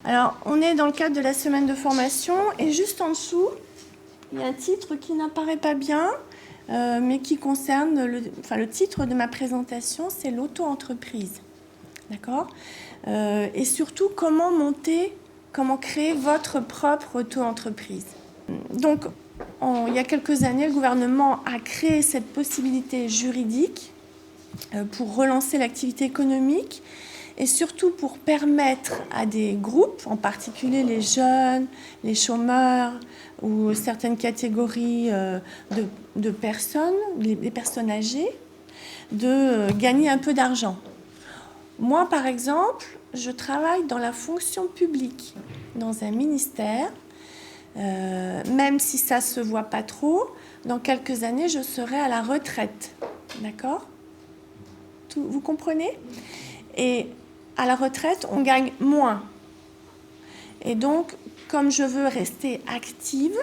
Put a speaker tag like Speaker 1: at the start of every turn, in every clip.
Speaker 1: Alors, on est dans le cadre de la semaine de formation et juste en dessous, il y a un titre qui n'apparaît pas bien, mais qui concerne, le titre de ma présentation, c'est l'auto-entreprise. D'accord ? Et surtout, comment créer votre propre auto-entreprise. Donc, il y a quelques années, le gouvernement a créé cette possibilité juridique pour relancer l'activité économique et surtout pour permettre à des groupes, en particulier les jeunes, les chômeurs ou certaines catégories de personnes, les personnes âgées, de gagner un peu d'argent. Moi, par exemple, je travaille dans la fonction publique, dans un ministère. Même si ça ne se voit pas trop, dans quelques années, je serai à la retraite. D'accord ? Vous comprenez ? Et à la retraite, on gagne moins. Et donc, comme je veux rester active,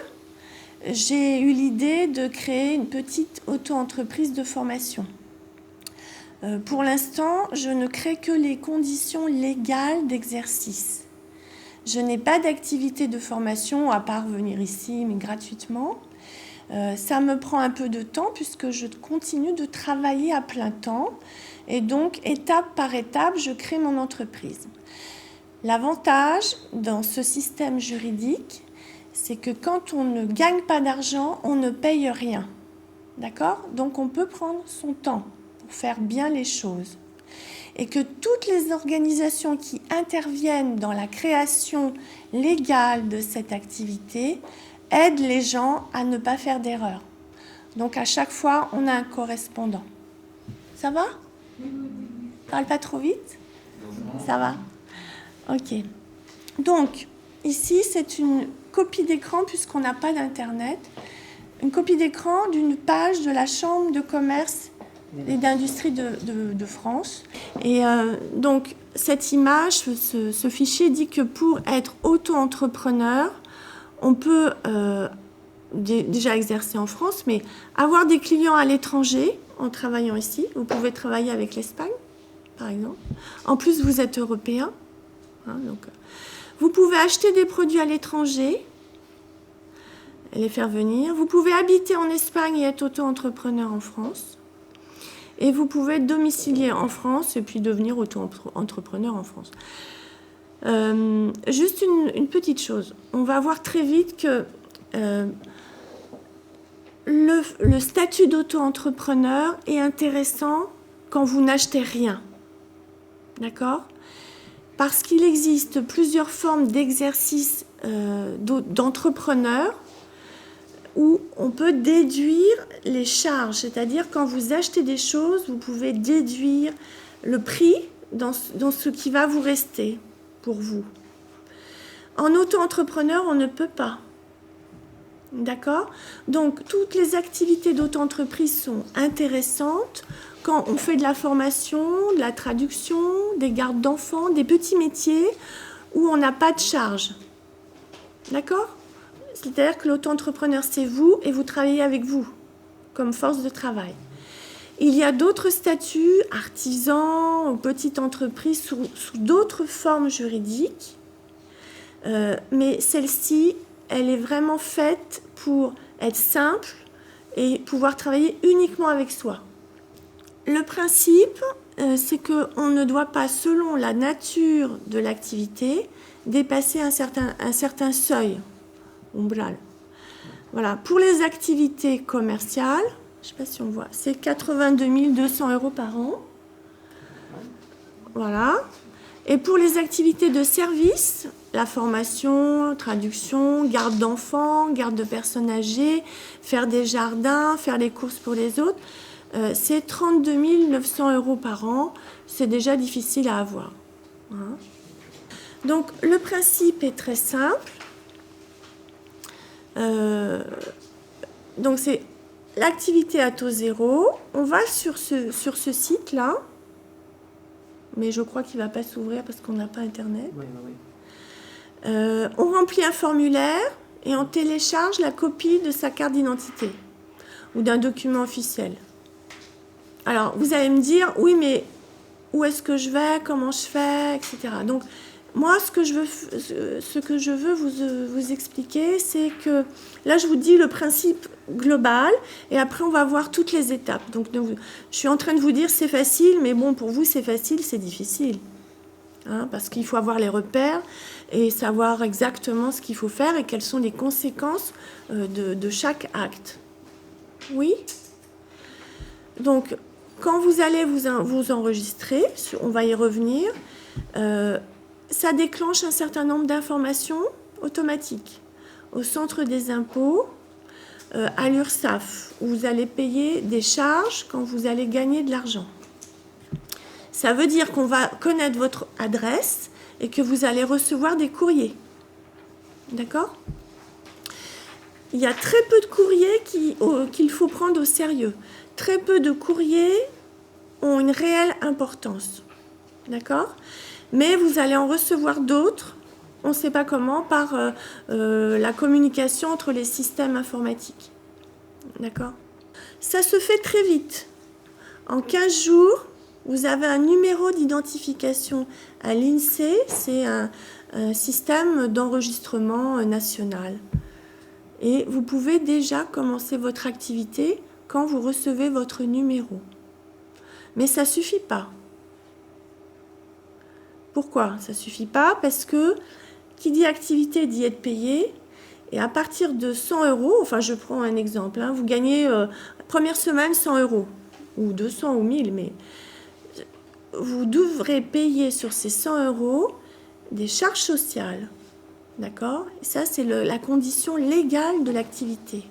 Speaker 1: j'ai eu l'idée de créer une petite auto-entreprise de formation. Pour l'instant, je ne crée que les conditions légales d'exercice. Je n'ai pas d'activité de formation à part venir ici, mais gratuitement. Ça me prend un peu de temps puisque je continue de travailler à plein temps. Et donc, étape par étape, je crée mon entreprise. L'avantage dans ce système juridique, c'est que quand on ne gagne pas d'argent, on ne paye rien. D'accord ? Donc, on peut prendre son temps pour faire bien les choses. Et que toutes les organisations qui interviennent dans la création légale de cette activité aident les gens à ne pas faire d'erreur. Donc à chaque fois, on a un correspondant. Ça va ? Parle pas trop vite ? Ça va ? Ok. Donc, ici, c'est une copie d'écran, puisqu'on n'a pas d'Internet, une copie d'écran d'une page de la Chambre de commerce et d'industrie de France. Et donc, cette image, ce fichier dit que pour être auto-entrepreneur, on peut déjà exercer en France, mais avoir des clients à l'étranger en travaillant ici. Vous pouvez travailler avec l'Espagne, par exemple. En plus, vous êtes européen. Donc, vous pouvez acheter des produits à l'étranger et les faire venir. Vous pouvez habiter en Espagne et être auto-entrepreneur en France. Et vous pouvez être domicilié en France et puis devenir auto-entrepreneur en France. Juste une petite chose. On va voir très vite que le statut d'auto-entrepreneur est intéressant quand vous n'achetez rien. D'accord ? Parce qu'il existe plusieurs formes d'exercice d'entrepreneur où on peut déduire les charges. C'est-à-dire, quand vous achetez des choses, vous pouvez déduire le prix dans ce qui va vous rester pour vous. En auto-entrepreneur, on ne peut pas. D'accord ? Donc, toutes les activités d'auto-entreprise sont intéressantes quand on fait de la formation, de la traduction, des gardes d'enfants, des petits métiers où on n'a pas de charge. D'accord ? C'est-à-dire que l'auto-entrepreneur, c'est vous et vous travaillez avec vous comme force de travail. Il y a d'autres statuts, artisans ou petites entreprises sous d'autres formes juridiques, mais celle-ci, elle est vraiment faite pour être simple et pouvoir travailler uniquement avec soi. Le principe, c'est qu'on ne doit pas, selon la nature de l'activité, dépasser un certain seuil, umbral. Voilà. Pour les activités commerciales, je ne sais pas si on voit, c'est 82 200 € par an. Voilà. Et pour les activités de service, la formation, traduction, garde d'enfants, garde de personnes âgées, faire des jardins, faire les courses pour les autres, c'est 32 900 € par an. C'est déjà difficile à avoir. Voilà. Donc, le principe est très simple. Donc, c'est l'activité à taux zéro. On va sur ce site-là. Mais je crois qu'il ne va pas s'ouvrir parce qu'on n'a pas Internet. Oui. On remplit un formulaire et on télécharge la copie de sa carte d'identité ou d'un document officiel. Alors, vous allez me dire, oui, mais où est-ce que je vais, comment je fais, etc. Donc, Moi, ce que je veux vous expliquer, c'est que là, je vous dis le principe global et après, on va voir toutes les étapes. Donc, je suis en train de vous dire c'est facile, mais bon, pour vous, c'est facile, c'est difficile. Hein, parce qu'il faut avoir les repères et savoir exactement ce qu'il faut faire et quelles sont les conséquences de chaque acte. Oui ? Donc, quand vous allez vous enregistrer, on va y revenir, ça déclenche un certain nombre d'informations automatiques au centre des impôts, à l'URSSAF, où vous allez payer des charges quand vous allez gagner de l'argent. Ça veut dire qu'on va connaître votre adresse et que vous allez recevoir des courriers. D'accord ? Il y a très peu de courriers qu'il faut prendre au sérieux. Très peu de courriers ont une réelle importance. D'accord ? Mais vous allez en recevoir d'autres, on ne sait pas comment, par la communication entre les systèmes informatiques. D'accord ? Ça se fait très vite. En 15 jours, vous avez un numéro d'identification à l'INSEE, c'est un système d'enregistrement national. Et vous pouvez déjà commencer votre activité quand vous recevez votre numéro. Mais ça ne suffit pas. Pourquoi ça ne suffit pas ? Parce que qui dit activité dit être payé. Et à partir de 100 €, enfin je prends un exemple, hein, vous gagnez la première semaine 100 €, ou 200 ou 1000, mais vous devrez payer sur ces 100 € des charges sociales. D'accord ? Et ça, c'est la condition légale de l'activité.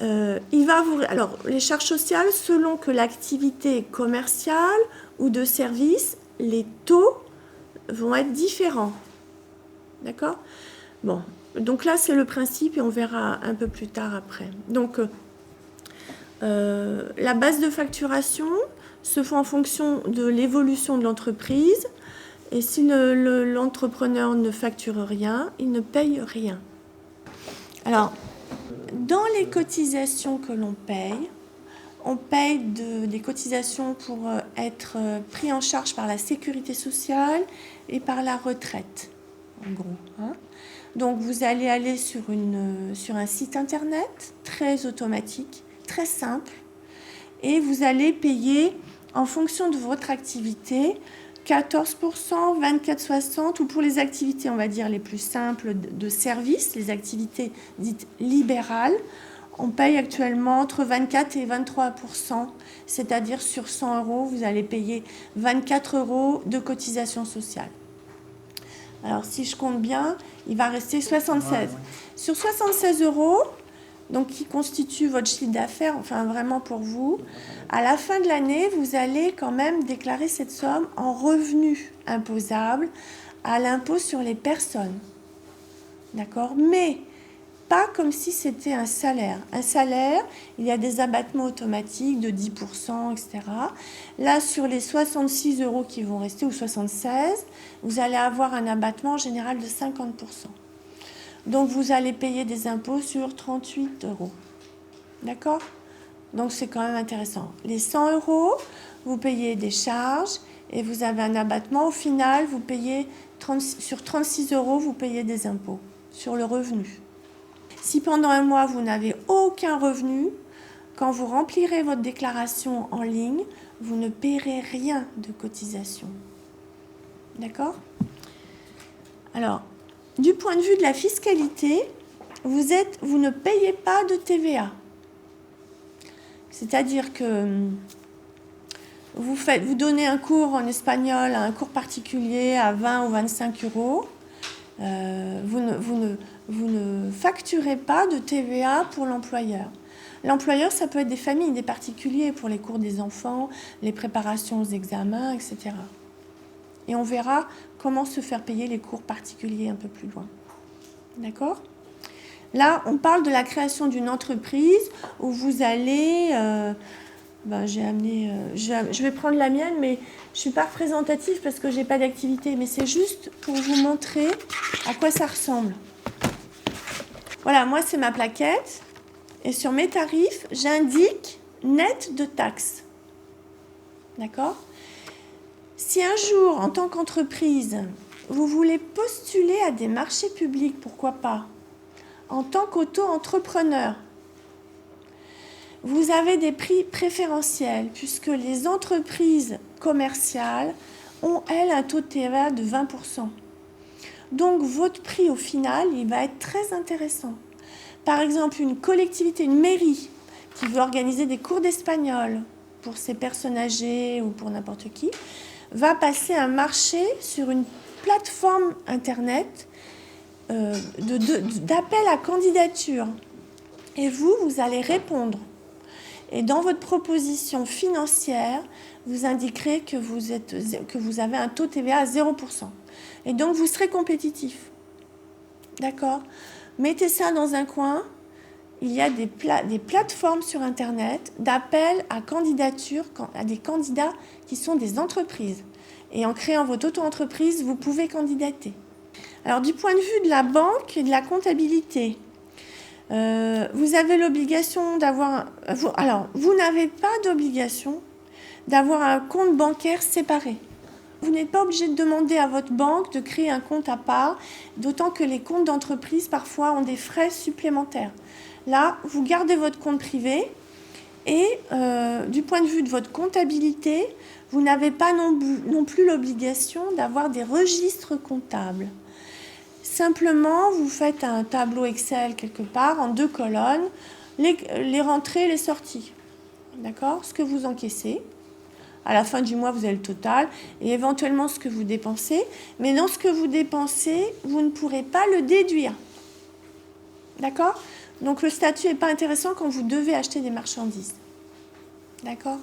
Speaker 1: Alors, les charges sociales, selon que l'activité est commerciale ou de service, les taux vont être différents. D'accord ? Bon, donc là, c'est le principe et on verra un peu plus tard après. Donc, la base de facturation se fait en fonction de l'évolution de l'entreprise. Et si l'entrepreneur ne facture rien, il ne paye rien. Alors, dans les cotisations que l'on paye, on paye des cotisations pour être pris en charge par la sécurité sociale et par la retraite, en gros. Hein. Donc, vous allez aller sur un site internet très automatique, très simple, et vous allez payer en fonction de votre activité 14%, 24,60 ou pour les activités, on va dire, les plus simples de service, les activités dites libérales, on paye actuellement entre 24 et 23%, c'est-à-dire sur 100 €, vous allez payer 24 € de cotisation sociale. Alors, si je compte bien, il va rester 76. Sur 76 €, donc qui constitue votre chiffre d'affaires, enfin vraiment pour vous, à la fin de l'année, vous allez quand même déclarer cette somme en revenu imposable à l'impôt sur les personnes. D'accord ? Mais pas comme si c'était un salaire. Un salaire, il y a des abattements automatiques de 10%, etc. Là, sur les 66 € qui vont rester, ou 76, vous allez avoir un abattement en général de 50%. Donc, vous allez payer des impôts sur 38 €. D'accord ? Donc, c'est quand même intéressant. Les 100 €, vous payez des charges et vous avez un abattement. Au final, vous payez sur 36 €, vous payez des impôts sur le revenu. Si pendant un mois, vous n'avez aucun revenu, quand vous remplirez votre déclaration en ligne, vous ne paierez rien de cotisation. D'accord ? Alors, du point de vue de la fiscalité, vous ne payez pas de TVA. C'est-à-dire que vous donnez un cours en espagnol, un cours particulier à 20 ou 25 €. Vous ne facturez pas de TVA pour l'employeur. L'employeur, ça peut être des familles, des particuliers pour les cours des enfants, les préparations aux examens, etc. Et on verra comment se faire payer les cours particuliers un peu plus loin. D'accord ? Là, on parle de la création d'une entreprise où vous allez... je vais prendre la mienne, mais je ne suis pas représentative parce que je n'ai pas d'activité. Mais c'est juste pour vous montrer à quoi ça ressemble. Voilà, moi, c'est ma plaquette. Et sur mes tarifs, j'indique net de taxes. D'accord ? Si un jour, en tant qu'entreprise, Vous voulez postuler à des marchés publics, pourquoi pas, en tant qu'auto-entrepreneur. Vous avez des prix préférentiels puisque les entreprises commerciales ont, elles, un taux de TVA de 20%. Donc, votre prix, au final, il va être très intéressant. Par exemple, une collectivité, une mairie qui veut organiser des cours d'espagnol pour ses personnes âgées ou pour n'importe qui, va passer un marché sur une plateforme Internet d'appel à candidature. Et vous allez répondre. Et dans votre proposition financière, vous indiquerez que vous avez un taux TVA à 0%. Et donc, vous serez compétitif. D'accord ? Mettez ça dans un coin. Il y a des plateformes sur Internet d'appel à candidature à des candidats qui sont des entreprises. Et en créant votre auto-entreprise, vous pouvez candidater. Alors, du point de vue de la banque et de la comptabilité, vous avez l'obligation d'avoir... vous n'avez pas d'obligation d'avoir un compte bancaire séparé. Vous n'êtes pas obligé de demander à votre banque de créer un compte à part, d'autant que les comptes d'entreprise, parfois, ont des frais supplémentaires. Là, vous gardez votre compte privé et du point de vue de votre comptabilité, vous n'avez pas non plus l'obligation d'avoir des registres comptables. Simplement, vous faites un tableau Excel quelque part en 2 colonnes, les rentrées, les sorties. D'accord ? Ce que vous encaissez. À la fin du mois, vous avez le total et éventuellement ce que vous dépensez. Mais dans ce que vous dépensez, vous ne pourrez pas le déduire. D'accord ? Donc le statut n'est pas intéressant quand vous devez acheter des marchandises. D'accord ?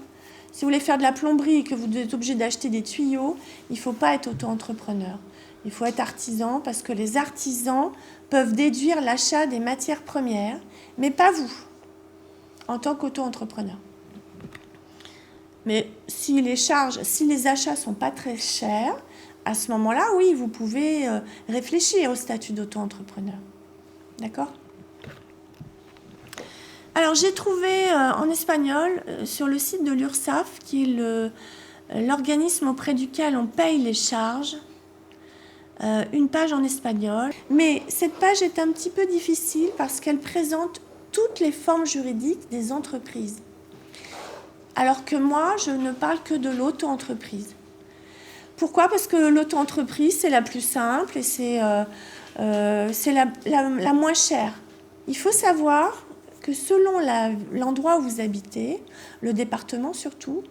Speaker 1: Si vous voulez faire de la plomberie et que vous êtes obligé d'acheter des tuyaux, il ne faut pas être auto-entrepreneur. Il faut être artisan parce que les artisans peuvent déduire l'achat des matières premières, mais pas vous, en tant qu'auto-entrepreneur. Mais si les achats ne sont pas très chers, à ce moment-là, oui, vous pouvez réfléchir au statut d'auto-entrepreneur. D'accord ? Alors, j'ai trouvé en espagnol, sur le site de l'URSSAF, qui est l'organisme auprès duquel on paye les charges, une page en espagnol. Mais cette page est un petit peu difficile parce qu'elle présente toutes les formes juridiques des entreprises. Alors que moi, je ne parle que de l'auto-entreprise. Pourquoi ? Parce que l'auto-entreprise, c'est la plus simple et c'est la moins chère. Il faut savoir que selon l'endroit où vous habitez, le département surtout,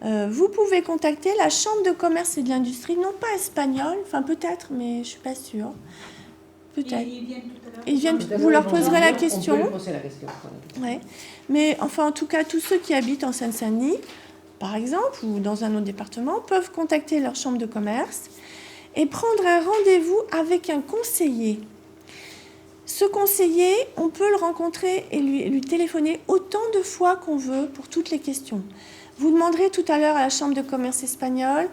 Speaker 1: vous pouvez contacter la Chambre de commerce et de l'industrie, non pas espagnole, enfin peut-être, mais je ne suis pas sûre. Peut-être. Ils viennent, vous leur poserez la question. On peut leur poser la question. Ouais. Mais enfin, en tout cas, tous ceux qui habitent en Seine-Saint-Denis, par exemple, ou dans un autre département, peuvent contacter leur chambre de commerce et prendre un rendez-vous avec un conseiller. Ce conseiller, on peut le rencontrer et lui téléphoner autant de fois qu'on veut pour toutes les questions. Vous demanderez tout à l'heure à la Chambre de commerce espagnole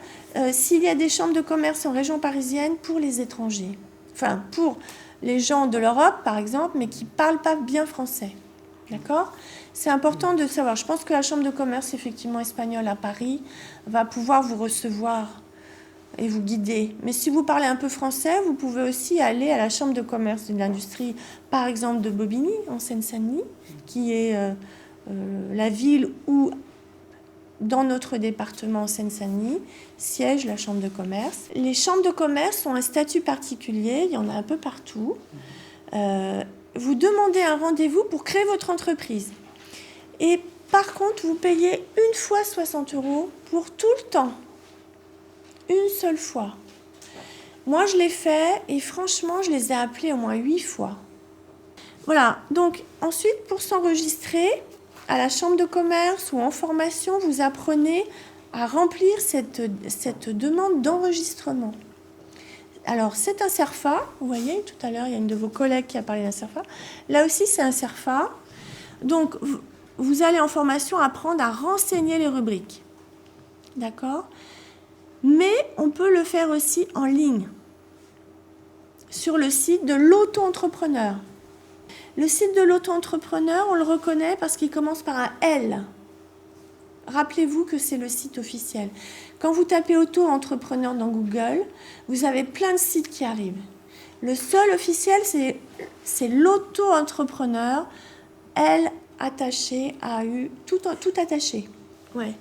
Speaker 1: s'il y a des chambres de commerce en région parisienne pour les étrangers. Enfin, pour les gens de l'Europe, par exemple, mais qui ne parlent pas bien français. D'accord ? C'est important de savoir. Je pense que la Chambre de commerce, effectivement, espagnole à Paris, va pouvoir vous recevoir et vous guider. Mais si vous parlez un peu français, vous pouvez aussi aller à la Chambre de commerce et de l'industrie, par exemple, de Bobigny, en Seine-Saint-Denis, qui est la ville où, dans notre département en Seine-Saint-Denis, siège la Chambre de commerce. Les chambres de commerce ont un statut particulier, il y en a un peu partout. Vous demandez un rendez-vous pour créer votre entreprise. Et par contre, vous payez une fois 60 € pour tout le temps. Une seule fois. Moi, je l'ai fait et franchement, je les ai appelés au moins 8 fois. Voilà, donc ensuite, pour s'enregistrer à la chambre de commerce ou en formation, vous apprenez à remplir cette demande d'enregistrement. Alors, c'est un CERFA, vous voyez, tout à l'heure, il y a une de vos collègues qui a parlé d'un CERFA. Là aussi, c'est un CERFA. Donc, vous allez en formation apprendre à renseigner les rubriques. D'accord ? Mais on peut le faire aussi en ligne, sur le site de l'auto-entrepreneur. Le site de l'auto-entrepreneur, on le reconnaît parce qu'il commence par un L. rappelez-vous que c'est le site officiel. Quand vous tapez auto-entrepreneur dans Google, vous avez plein de sites qui arrivent. Le seul officiel, c'est l'auto-entrepreneur, L attaché, AU, tout attaché. Ouais.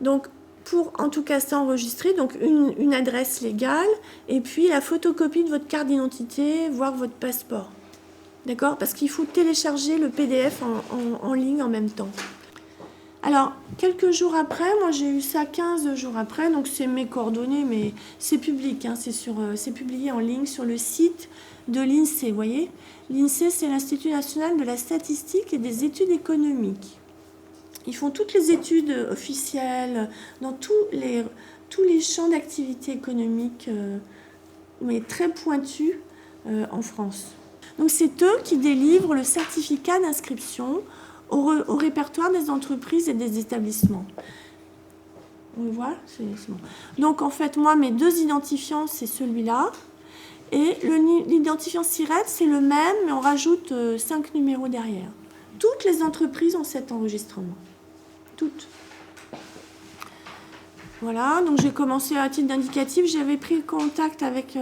Speaker 1: Donc, pour en tout cas s'enregistrer, donc une adresse légale et puis la photocopie de votre carte d'identité, voire votre passeport. D'accord? Parce qu'il faut télécharger le PDF en ligne en même temps. Alors, quelques jours après, moi j'ai eu ça 15 jours après, donc c'est mes coordonnées, mais c'est public, hein, c'est publié en ligne sur le site de l'INSEE, vous voyez? L'INSEE, c'est l'Institut national de la statistique et des études économiques. Ils font toutes les études officielles dans tous les champs d'activité économique, mais très pointus en France. Donc c'est eux qui délivrent le certificat d'inscription au répertoire des entreprises et des établissements. On le voit, c'est bon. Donc en fait, moi, mes 2 identifiants, c'est celui-là. Et l'identifiant SIRET, c'est le même, mais on rajoute 5 numéros derrière. Toutes les entreprises ont cet enregistrement. Toutes. Voilà, donc j'ai commencé à titre d'indicatif. J'avais pris contact avec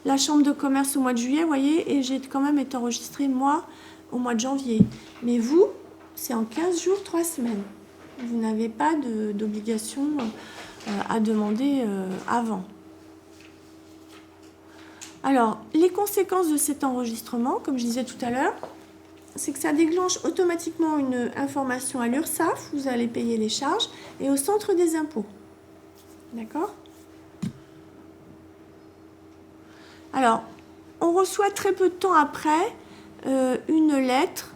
Speaker 1: la Chambre de commerce au mois de juillet, vous voyez, et j'ai quand même été enregistrée, moi, au mois de janvier. Mais vous, c'est en 15 jours, 3 semaines. Vous n'avez pas d'obligation à demander avant. Alors, les conséquences de cet enregistrement, comme je disais tout à l'heure, c'est que ça déclenche automatiquement une information à l'URSSAF, vous allez payer les charges, et au centre des impôts. D'accord? Alors, on reçoit très peu de temps après une lettre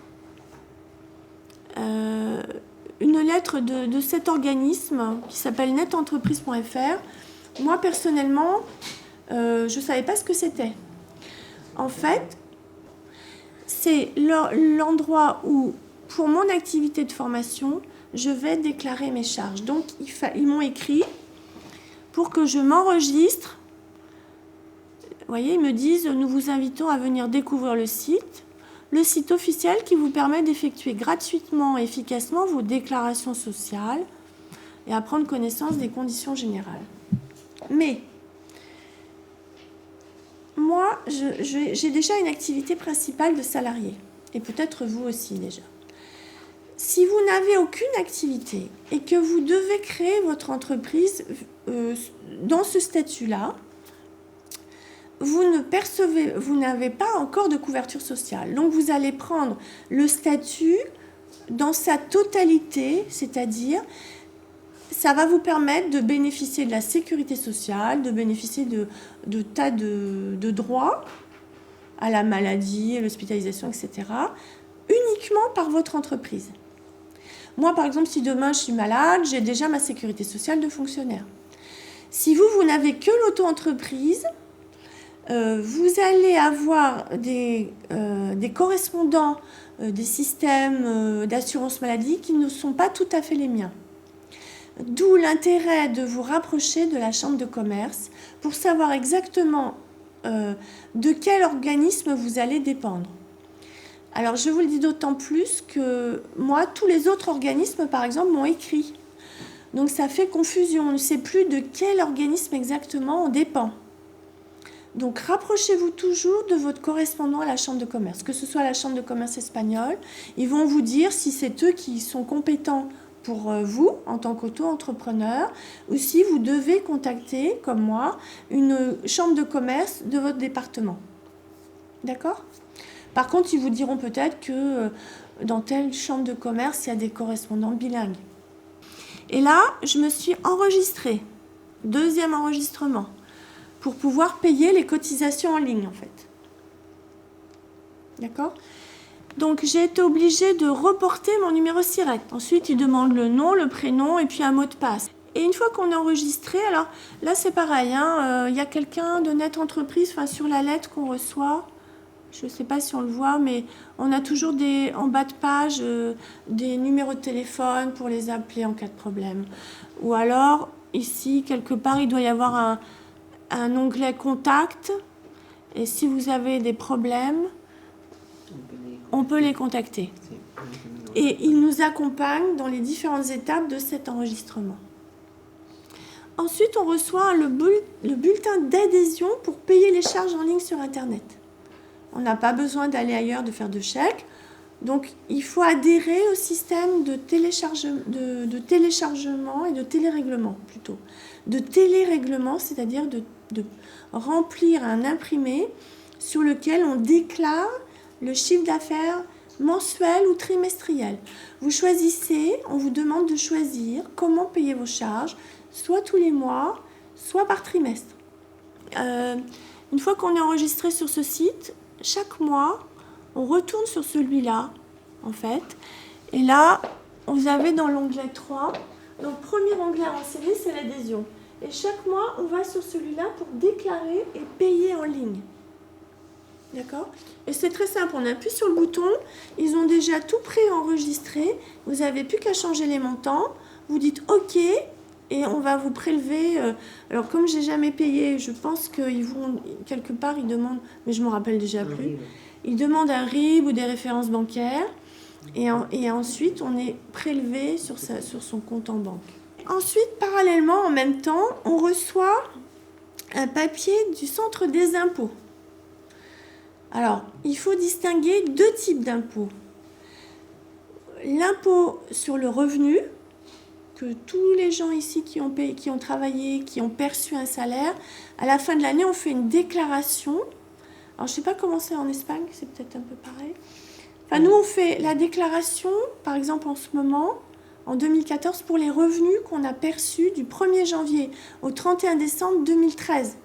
Speaker 1: de cet organisme qui s'appelle netentreprise.fr. Moi, personnellement, je ne savais pas ce que c'était. En fait, c'est l'endroit où, pour mon activité de formation, je vais déclarer mes charges. Donc, ils m'ont écrit pour que je m'enregistre. Vous voyez, ils me disent, nous vous invitons à venir découvrir le site officiel qui vous permet d'effectuer gratuitement et efficacement vos déclarations sociales et à prendre connaissance des conditions générales. Mais, moi, j'ai déjà une activité principale de salarié, et peut-être vous aussi déjà. Si vous n'avez aucune activité et que vous devez créer votre entreprise dans ce statut-là, vous n'avez pas encore de couverture sociale. Donc vous allez prendre le statut dans sa totalité, c'est-à-dire ça va vous permettre de bénéficier de la sécurité sociale, de bénéficier de tas de droits à la maladie, à l'hospitalisation, etc., uniquement par votre entreprise. Moi, par exemple, si demain je suis malade, j'ai déjà ma sécurité sociale de fonctionnaire. Si vous n'avez que l'auto-entreprise, vous allez avoir des correspondants des systèmes d'assurance maladie qui ne sont pas tout à fait les miens. D'où l'intérêt de vous rapprocher de la chambre de commerce pour savoir exactement de quel organisme vous allez dépendre. Alors, je vous le dis d'autant plus que moi, tous les autres organismes, par exemple, m'ont écrit. Donc, ça fait confusion. On ne sait plus de quel organisme exactement on dépend. Donc, rapprochez-vous toujours de votre correspondant à la chambre de commerce, que ce soit la chambre de commerce espagnole. Ils vont vous dire si c'est eux qui sont compétents pour vous, en tant qu'auto-entrepreneur, ou si vous devez contacter, comme moi, une chambre de commerce de votre département. D'accord ? Par contre, ils vous diront peut-être que dans telle chambre de commerce, il y a des correspondants bilingues. Et là, je me suis enregistrée. 2e enregistrement. Pour pouvoir payer les cotisations en ligne, en fait. D'accord ? Donc, j'ai été obligée de reporter mon numéro SIRET. Ensuite, ils demandent le nom, le prénom et puis un mot de passe. Et une fois qu'on est enregistré, alors là, c'est pareil. Il y a quelqu'un de Net Entreprise, sur la lettre qu'on reçoit. Je ne sais pas si on le voit, mais on a toujours en bas de page des numéros de téléphone pour les appeler en cas de problème. Ou alors, ici, quelque part, il doit y avoir un onglet contact. Et si vous avez des problèmes, on peut les contacter. Et il nous accompagne dans les différentes étapes de cet enregistrement. Ensuite, on reçoit le bulletin d'adhésion pour payer les charges en ligne sur Internet. On n'a pas besoin d'aller ailleurs, de faire de chèques. Donc, il faut adhérer au système de téléchargement et de télérèglement, plutôt. De télérèglement, c'est-à-dire de remplir un imprimé sur lequel on déclare le chiffre d'affaires mensuel ou trimestriel. Vous choisissez, on vous demande de choisir comment payer vos charges, soit tous les mois, soit par trimestre. Une fois qu'on est enregistré sur ce site, chaque mois, on retourne sur celui-là, en fait. Et là, vous avez dans l'onglet 3, donc premier onglet renseigné, c'est l'adhésion. Et chaque mois, on va sur celui-là pour déclarer et payer en ligne. D'accord? Et c'est très simple, on appuie sur le bouton, ils ont déjà tout préenregistré, vous n'avez plus qu'à changer les montants, vous dites OK, et on va vous prélever. Alors comme je n'ai jamais payé, je pense qu'ils vont, quelque part, ils demandent, mais je ne me rappelle déjà plus, ils demandent un RIB ou des références bancaires, et ensuite on est prélevé sur son compte en banque. Ensuite, parallèlement, en même temps, on reçoit un papier du centre des impôts. Alors, il faut distinguer deux types d'impôts. L'impôt sur le revenu, que tous les gens ici qui ont travaillé, qui ont perçu un salaire, à la fin de l'année, on fait une déclaration. Alors, je ne sais pas comment c'est en Espagne, c'est peut-être un peu pareil. Enfin, nous, on fait la déclaration, par exemple, en ce moment, en 2014, pour les revenus qu'on a perçus du 1er janvier au 31 décembre 2013.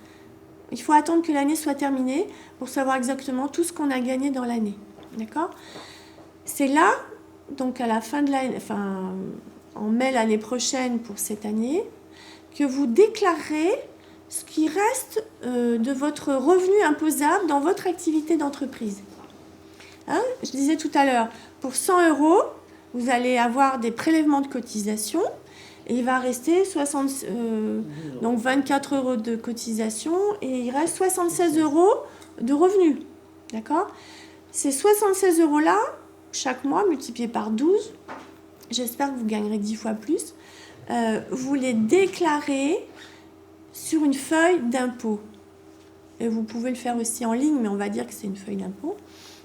Speaker 1: Il faut attendre que l'année soit terminée pour savoir exactement tout ce qu'on a gagné dans l'année. D'accord ? C'est là, donc à la fin de l'année, enfin en mai l'année prochaine pour cette année, que vous déclarerez ce qui reste de votre revenu imposable dans votre activité d'entreprise. Hein ? Je disais tout à l'heure, pour 100 €, vous allez avoir des prélèvements de cotisation. Et il va rester donc 24 € de cotisation et il reste 76 € de revenus. D'accord ? Ces 76 €-là, chaque mois, multipliés par 12, j'espère que vous gagnerez 10 fois plus, vous les déclarez sur une feuille d'impôt. Et vous pouvez le faire aussi en ligne, mais on va dire que c'est une feuille d'impôt.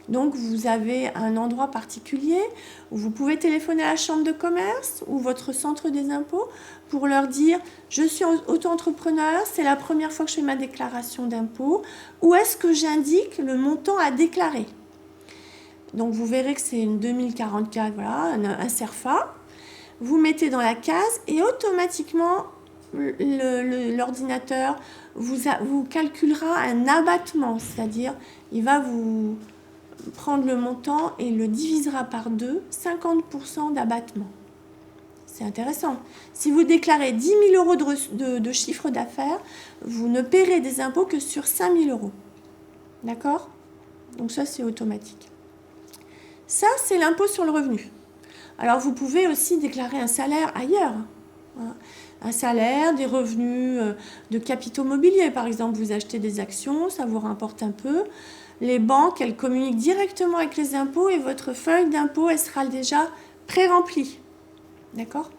Speaker 1: Donc, vous avez un endroit particulier où vous pouvez téléphoner à la chambre de commerce ou votre centre des impôts pour leur dire « Je suis auto-entrepreneur, c'est la première fois que je fais ma déclaration d'impôt. Où est-ce que j'indique le montant à déclarer ?» Donc, vous verrez que c'est une 2044, voilà, un CERFA. Vous mettez dans la case et automatiquement, l'ordinateur vous calculera un abattement, c'est-à-dire il va vous prendre le montant et le divisera par 2, 50% d'abattement. C'est intéressant. Si vous déclarez 10 000 € de chiffre d'affaires, vous ne paierez des impôts que sur 5 000 €. D'accord ? Donc ça, c'est automatique. Ça, c'est l'impôt sur le revenu. Alors, vous pouvez aussi déclarer un salaire ailleurs. Un salaire, des revenus de capitaux mobiliers. Par exemple, vous achetez des actions, ça vous rapporte un peu. Les banques, elles communiquent directement avec les impôts et votre feuille d'impôt, elle sera déjà pré-remplie. D'accord ?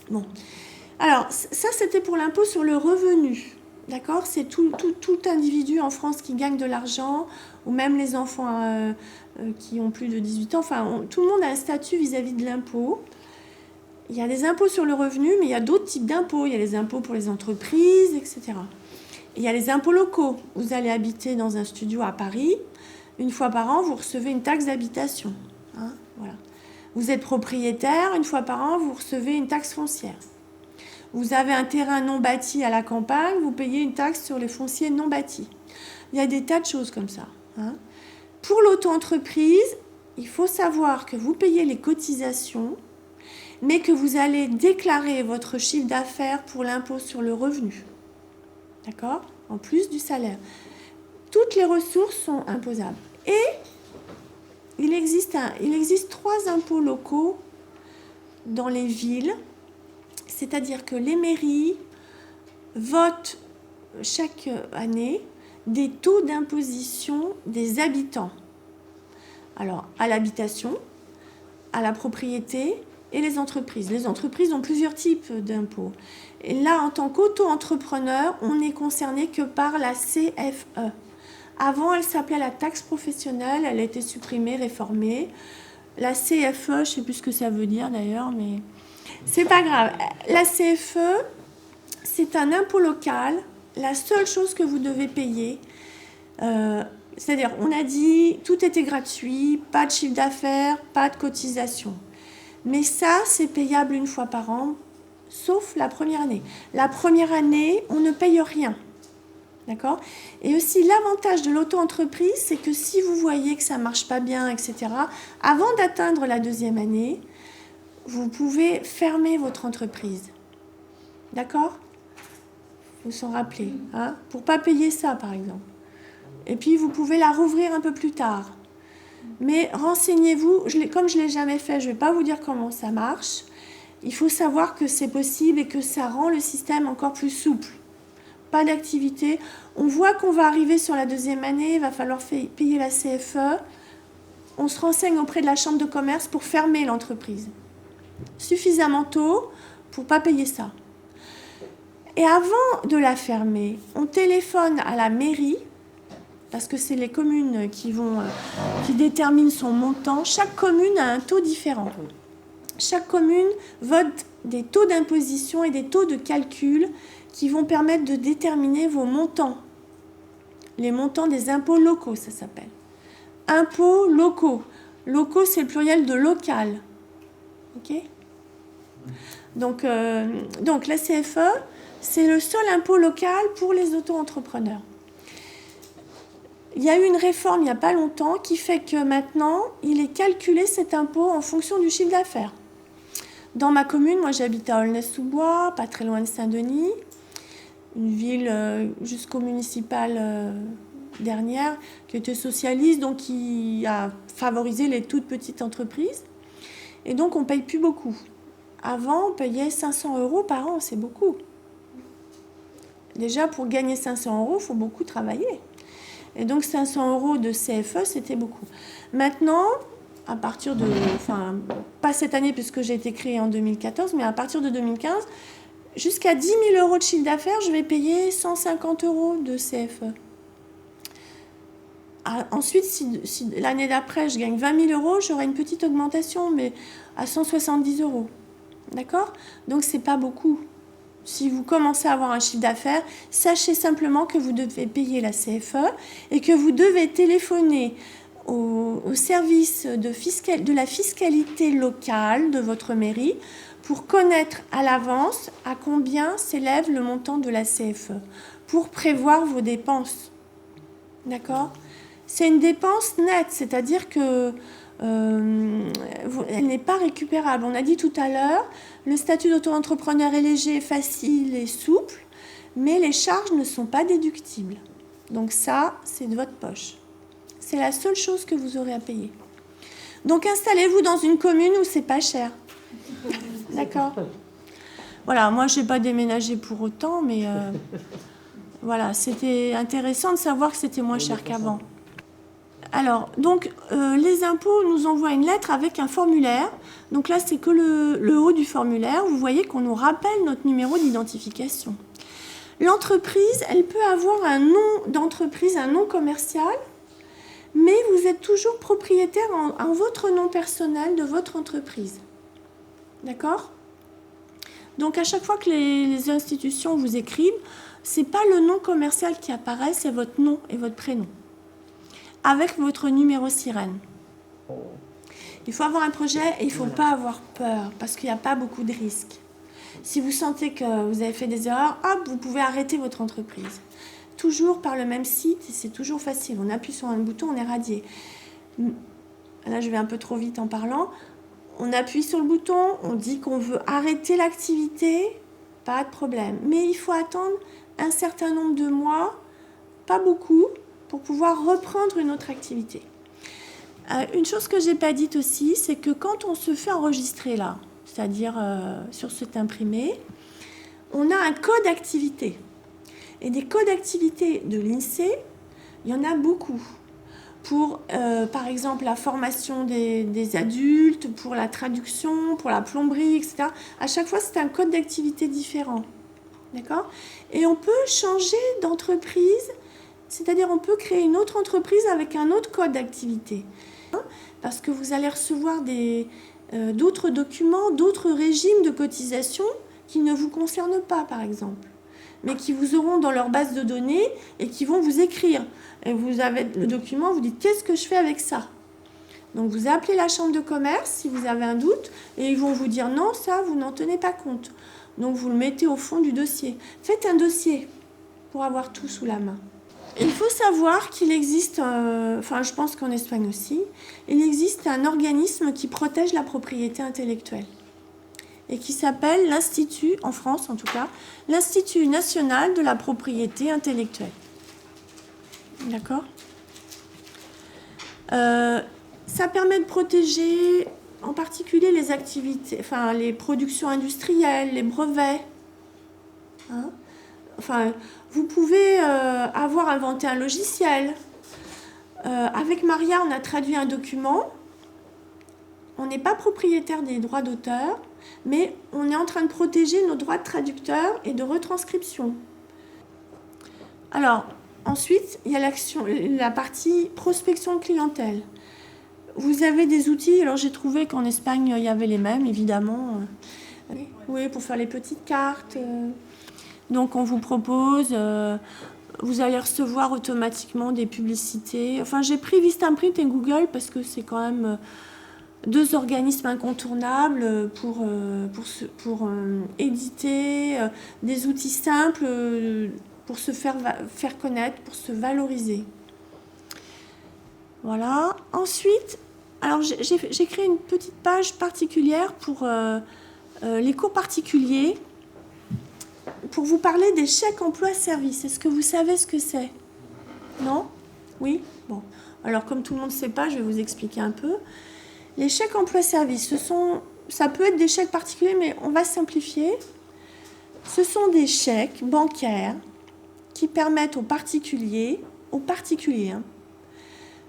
Speaker 1: Bon. Alors, ça, c'était pour l'impôt sur le revenu. D'accord ? C'est tout individu en France qui gagne de l'argent, ou même les enfants qui ont plus de 18 ans. Enfin, tout le monde a un statut vis-à-vis de l'impôt. Il y a des impôts sur le revenu, mais il y a d'autres types d'impôts. Il y a les impôts pour les entreprises, etc. Il y a les impôts locaux. Vous allez habiter dans un studio à Paris. Une fois par an, vous recevez une taxe d'habitation. Hein, voilà. Vous êtes propriétaire. Une fois par an, vous recevez une taxe foncière. Vous avez un terrain non bâti à la campagne. Vous payez une taxe sur les fonciers non bâtis. Il y a des tas de choses comme ça. Hein. Pour l'auto-entreprise, il faut savoir que vous payez les cotisations, mais que vous allez déclarer votre chiffre d'affaires pour l'impôt sur le revenu. D'accord ? En plus du salaire. Toutes les ressources sont imposables. Et il existe 3 impôts locaux dans les villes, c'est-à-dire que les mairies votent chaque année des taux d'imposition des habitants. Alors, à l'habitation, à la propriété et les entreprises. Les entreprises ont plusieurs types d'impôts. Et là, en tant qu'auto-entrepreneur, on n'est concerné que par la CFE. Avant, elle s'appelait la taxe professionnelle, elle a été supprimée, réformée. La CFE, je ne sais plus ce que ça veut dire d'ailleurs, mais c'est pas grave. La CFE, c'est un impôt local. La seule chose que vous devez payer, c'est-à-dire, on a dit, tout était gratuit, pas de chiffre d'affaires, pas de cotisation. Mais ça, c'est payable une fois par an, sauf la première année. La première année, on ne paye rien. D'accord ? Et aussi, l'avantage de l'auto-entreprise, c'est que si vous voyez que ça ne marche pas bien, etc., avant d'atteindre la deuxième année, vous pouvez fermer votre entreprise. D'accord ? Vous s'en rappelez, hein ? Pour ne pas payer ça, par exemple. Et puis, vous pouvez la rouvrir un peu plus tard. Mais renseignez-vous, comme je ne l'ai jamais fait, je ne vais pas vous dire comment ça marche. Il faut savoir que c'est possible et que ça rend le système encore plus souple. Pas d'activité. On voit qu'on va arriver sur la deuxième année, il va falloir payer la CFE. On se renseigne auprès de la chambre de commerce pour fermer l'entreprise. Suffisamment tôt pour ne pas payer ça. Et avant de la fermer, on téléphone à la mairie, parce que c'est les communes qui déterminent son montant. Chaque commune a un taux différent. Chaque commune vote des taux d'imposition et des taux de calcul qui vont permettre de déterminer vos montants. Les montants des impôts locaux, ça s'appelle. Impôts locaux. Locaux, c'est le pluriel de local. OK ? Donc la CFE, c'est le seul impôt local pour les auto-entrepreneurs. Il y a eu une réforme il n'y a pas longtemps qui fait que maintenant, il est calculé cet impôt en fonction du chiffre d'affaires. Dans ma commune, moi j'habite à Aulnay-sous-Bois, pas très loin de Saint-Denis, une ville jusqu'au municipal dernière qui était socialiste, donc qui a favorisé les toutes petites entreprises. Et donc on ne paye plus beaucoup. Avant, on payait 500 € par an, c'est beaucoup. Déjà, pour gagner 500 €, il faut beaucoup travailler. Et donc 500 € de CFE, c'était beaucoup. Maintenant, à partir de... Enfin, pas cette année puisque j'ai été créée en 2014, mais à partir de 2015, jusqu'à 10 000 € de chiffre d'affaires, je vais payer 150 € de CFE. Ensuite, si l'année d'après, je gagne 20 000 €, j'aurai une petite augmentation, mais à 170 €. D'accord ? Donc, ce n'est pas beaucoup. Si vous commencez à avoir un chiffre d'affaires, sachez simplement que vous devez payer la CFE et que vous devez téléphoner au service de la fiscalité locale de votre mairie pour connaître à l'avance à combien s'élève le montant de la CFE, pour prévoir vos dépenses. D'accord ? C'est une dépense nette, c'est-à-dire que elle n'est pas récupérable. On a dit tout à l'heure, le statut d'auto-entrepreneur est léger, facile et souple, mais les charges ne sont pas déductibles. Donc ça, c'est de votre poche. C'est la seule chose que vous aurez à payer. Donc installez-vous dans une commune où c'est pas cher. D'accord ? Voilà, moi je n'ai pas déménagé pour autant, mais voilà, c'était intéressant de savoir que c'était moins cher qu'avant. Alors, donc, les impôts nous envoient une lettre avec un formulaire. Donc là, c'est que le haut du formulaire. Vous voyez qu'on nous rappelle notre numéro d'identification. L'entreprise, elle peut avoir un nom d'entreprise, un nom commercial, mais vous êtes toujours propriétaire en votre nom personnel de votre entreprise. D'accord ? Donc, à chaque fois que les institutions vous écrivent, ce n'est pas le nom commercial qui apparaît, c'est votre nom et votre prénom, avec votre numéro sirène. Il faut avoir un projet et il ne faut pas avoir peur, parce qu'il n'y a pas beaucoup de risques. Si vous sentez que vous avez fait des erreurs, hop, vous pouvez arrêter votre entreprise. Toujours par le même site, et c'est toujours facile. On appuie sur un bouton, on est radié. Là, je vais un peu trop vite en parlant. On appuie sur le bouton, on dit qu'on veut arrêter l'activité, pas de problème. Mais il faut attendre un certain nombre de mois, pas beaucoup, pour pouvoir reprendre une autre activité. Une chose que je n'ai pas dite aussi, c'est que quand on se fait enregistrer là, c'est-à-dire sur cet imprimé, on a un code d'activité. Et des codes d'activité de l'INSEE, il y en a beaucoup. pour, par exemple, la formation des adultes, pour la traduction, pour la plomberie, etc. À chaque fois, c'est un code d'activité différent. D'accord ? Et on peut changer d'entreprise, c'est-à-dire on peut créer une autre entreprise avec un autre code d'activité. Parce que vous allez recevoir d'autres documents, d'autres régimes de cotisation qui ne vous concernent pas, par exemple, mais qui vous auront dans leur base de données et qui vont vous écrire. Et vous avez le document, vous dites « qu'est-ce que je fais avec ça ?» Donc vous appelez la chambre de commerce si vous avez un doute et ils vont vous dire « non, ça, vous n'en tenez pas compte ». Donc vous le mettez au fond du dossier. Faites un dossier pour avoir tout sous la main. Il faut savoir qu'il existe, enfin je pense qu'en Espagne aussi, il existe un organisme qui protège la propriété intellectuelle et qui s'appelle l'Institut, en France en tout cas, l'Institut national de la propriété intellectuelle. D'accord ? Ça permet de protéger en particulier les activités, enfin les productions industrielles, les brevets. Hein ? Enfin, vous pouvez avoir inventé un logiciel. Avec Maria, on a traduit un document. On n'est pas propriétaire des droits d'auteur, mais on est en train de protéger nos droits de traducteur et de retranscription. Alors, ensuite, il y a la partie prospection de clientèle. Vous avez des outils, alors j'ai trouvé qu'en Espagne, il y avait les mêmes, évidemment. Oui, pour faire les petites cartes. Donc, on vous propose, vous allez recevoir automatiquement des publicités. Enfin, j'ai pris Vistaprint et Google parce que c'est quand même deux organismes incontournables pour éditer des outils simples pour se faire connaître, pour se valoriser. Voilà. Ensuite, alors j'ai créé une petite page particulière pour les cours particuliers, pour vous parler des chèques emploi-service. Est-ce que vous savez ce que c'est ? Non ? Oui ? Bon. Alors, comme tout le monde ne sait pas, je vais vous expliquer un peu. Les chèques emploi-service, ça peut être des chèques particuliers, mais on va simplifier. Ce sont des chèques bancaires qui permettent aux particuliers, hein,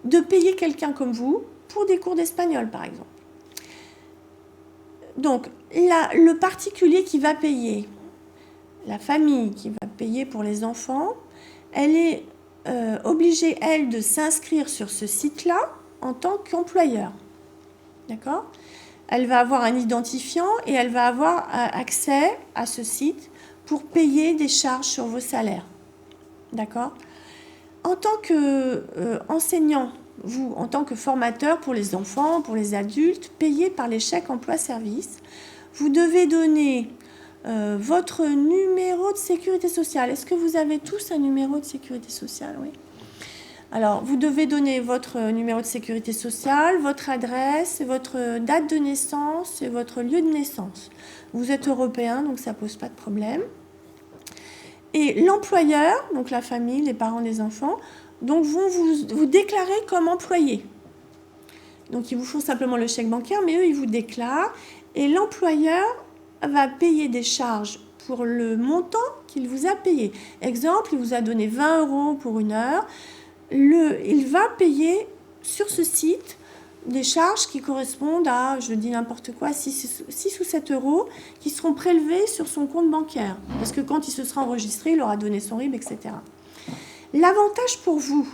Speaker 1: de payer quelqu'un comme vous pour des cours d'espagnol, par exemple. Donc, le particulier qui va payer, la famille qui va payer pour les enfants, elle est obligée, elle, de s'inscrire sur ce site-là en tant qu'employeur. D'accord ? Elle va avoir un identifiant et elle va avoir accès à ce site pour payer des charges sur vos salaires. D'accord ? En tant qu'enseignant, vous, en tant que formateur pour les enfants, pour les adultes, payés par les chèques emploi-service, vous devez donner votre numéro de sécurité sociale. Est-ce que vous avez tous un numéro de sécurité sociale ? Oui. Alors, vous devez donner votre numéro de sécurité sociale, votre adresse, votre date de naissance et votre lieu de naissance. Vous êtes européen, donc ça ne pose pas de problème. Et l'employeur, donc la famille, les parents des enfants, donc vont vous déclarer comme employé. Donc, ils vous font simplement le chèque bancaire, mais eux, ils vous déclarent. Et l'employeur va payer des charges pour le montant qu'il vous a payé. Exemple, il vous a donné 20 € pour une heure. Il va payer sur ce site des charges qui correspondent à, je dis n'importe quoi, 6 ou 7 € qui seront prélevés sur son compte bancaire. Parce que quand il se sera enregistré, il aura donné son RIB, etc. L'avantage pour vous,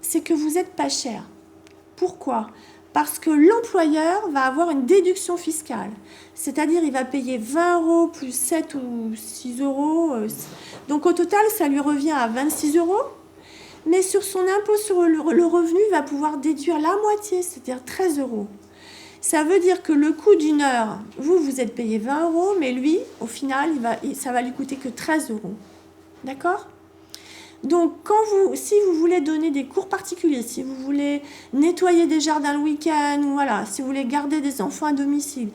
Speaker 1: c'est que vous n'êtes pas cher. Pourquoi ? Parce que l'employeur va avoir une déduction fiscale. C'est-à-dire, il va payer 20 € plus 7 ou 6 €. Donc, au total, ça lui revient à 26 €. Mais sur son impôt sur le revenu, il va pouvoir déduire la moitié, c'est-à-dire 13 €. Ça veut dire que le coût d'une heure, vous êtes payé 20 €, mais lui, au final, ça va lui coûter que 13 €. D'accord ? Donc, si vous voulez donner des cours particuliers, si vous voulez nettoyer des jardins le week-end, ou voilà, si vous voulez garder des enfants à domicile,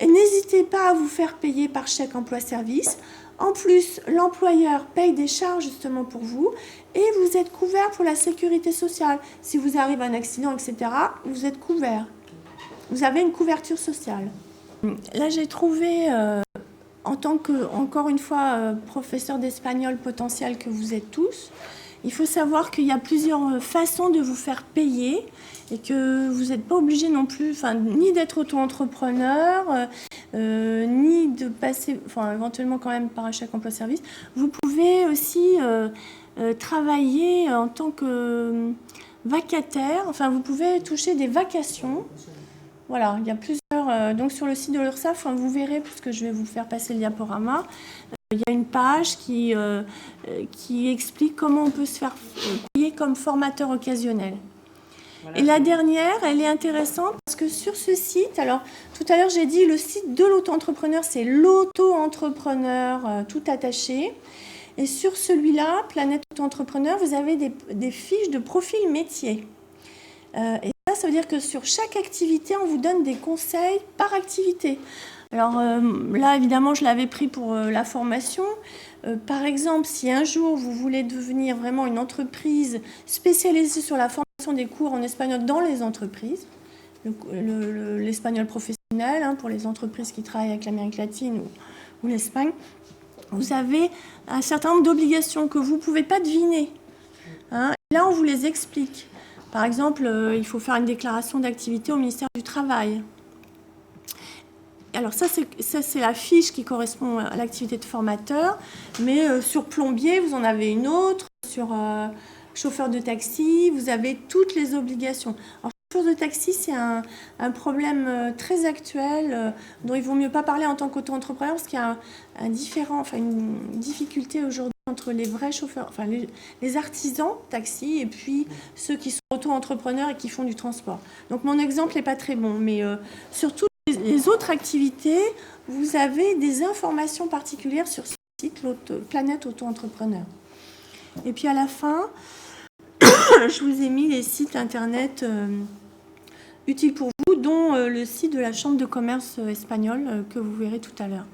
Speaker 1: n'hésitez pas à vous faire payer par chèque emploi-service. En plus, l'employeur paye des charges justement pour vous et vous êtes couvert pour la sécurité sociale. Si vous arrive un accident, etc., vous êtes couvert. Vous avez une couverture sociale. Là, j'ai trouvé... en tant que, encore une fois, professeur d'espagnol potentiel que vous êtes tous, Il faut savoir qu'il y a plusieurs façons de vous faire payer et que vous n'êtes pas obligé non plus, ni d'être auto-entrepreneur, ni de passer, éventuellement quand même par un chèque emploi-service. Vous pouvez aussi travailler en tant que vacataire, vous pouvez toucher des vacations. Voilà, il y a plusieurs. Donc sur le site de l'URSSAF, vous verrez, puisque je vais vous faire passer le diaporama, il y a une page qui explique comment on peut se faire payer comme formateur occasionnel. Voilà. Et la dernière, elle est intéressante parce que sur ce site, alors tout à l'heure j'ai dit le site de l'auto-entrepreneur, c'est l'auto-entrepreneur tout attaché. Et sur celui-là, Planète Auto-entrepreneur, vous avez des fiches de profil métier. Et ça veut dire que sur chaque activité, on vous donne des conseils par activité. Alors là, évidemment, je l'avais pris pour la formation. Par exemple, si un jour, vous voulez devenir vraiment une entreprise spécialisée sur la formation des cours en espagnol dans les entreprises, l'espagnol professionnel, pour les entreprises qui travaillent avec l'Amérique latine ou l'Espagne, vous avez un certain nombre d'obligations que vous ne pouvez pas deviner. Et là, on vous les explique. Par exemple, il faut faire une déclaration d'activité au ministère du Travail. Alors ça, c'est la fiche qui correspond à l'activité de formateur, mais sur plombier, vous en avez une autre, sur chauffeur de taxi, vous avez toutes les obligations. Alors, chauffeur de taxi, c'est un problème très actuel dont il vaut mieux pas parler en tant qu'auto-entrepreneur parce qu'il y a une difficulté aujourd'hui entre les vrais chauffeurs, les artisans taxi et puis ceux qui sont auto-entrepreneurs et qui font du transport. Donc mon exemple n'est pas très bon, mais surtout les autres activités, vous avez des informations particulières sur ce site, Planète Auto-entrepreneur. Et puis à la fin, je vous ai mis les sites internet utiles pour vous, dont le site de la Chambre de commerce espagnole que vous verrez tout à l'heure.